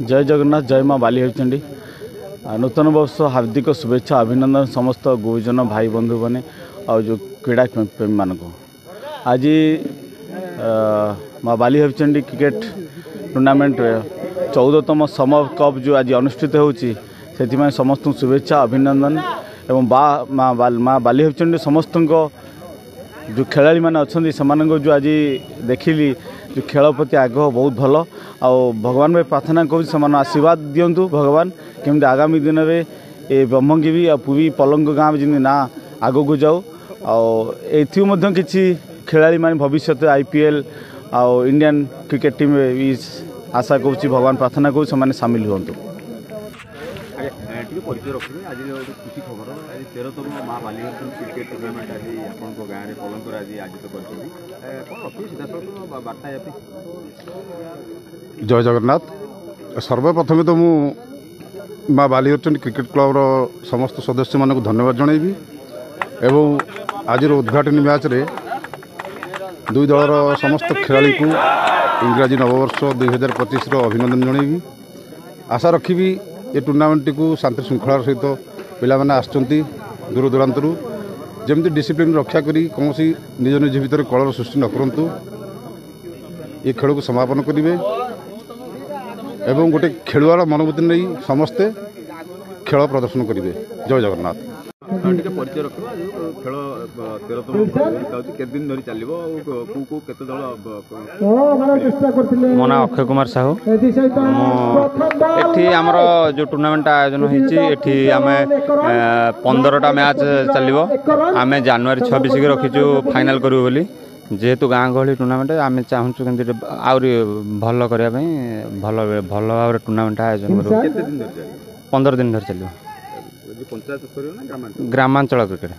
जय जगन्नाथ जय माँ बाली हरिचंडी नूतन वर्ष हार्दिक शुभेच्छा अभिनंदन समस्त गुरुजन भाई बंधु मैंने और जो क्रीड़ा प्रेमी मान को आज माँ बाली हरिचंडी क्रिकेट टूर्नामेंट 14तम समर कप जो आज अनुष्ठित होती समस्त शुभेच्छा अभिनंदन एवं माँ बाली हरिचंडी समस्त जो खेलाड़ी मैंने अच्छा से जो आज देखिली जो खेल प्रति आग्रह बहुत भल आ भगवान भाई प्रार्थना कर आशीर्वाद दिंतु भगवान केमती आगामी दिन में ये ब्रह्मगिरी आ पूरी पलंग गाँव जमी ना आग को जाऊ आउ किसी खेलाड़ी मैंने भविष्य आईपीएल आउ इंडियन क्रिकेट टीम में आशा करुँच भगवान प्रार्थना कर सामिल हूँ। परिचय रखिए आज खुशी खबर आज 13तम माँ बाली क्रिकेट टूर्नामेंट आज आप गाँव में पलंक आज आयोजित कर बार्ता जय जगन्नाथ सर्वप्रथमे तो मु माँ बाली क्रिकेट क्लब समस्त सदस्य मानक धन्यवाद जनइबी एवं आज उद्घाटनी मैच रे दुई दलर समस्त खेलाड़ी को इंग्राजी नववर्ष 2025 अभिनंदन जनइबी आशा रखी ये टूर्नामेंट को शांति श्रृंखलार सहित पिलाने आसुँच दूर दूरांतर जमी डिसिप्लिन रक्षा करी कौन निज निज भितर कलर सृष्टि न करूँ ये खेल को समापन करेंगे एवं गोटे खेलुआर मनोभूति नहीं समस्ते खेल प्रदर्शन करेंगे। जय जगन्नाथ। परिचय रख खेल 13तम केत दिन धरी चलो मो ना अक्षय कुमार साहू एठी आमर जो टूर्नामेंट आयोजन होती आम 15टा मैच चलो आम जनवरी 26 की रखीचु फाइनाल करूँ बोली जेहेतु गाँ गहली टूर्नामेंट आम चाहूँ कमी आहरी भल करने भल भल भाव टूर्नामेंट आयोजन करूँ 15 दिन धरी चलो ग्रामांचल क्रिकेट।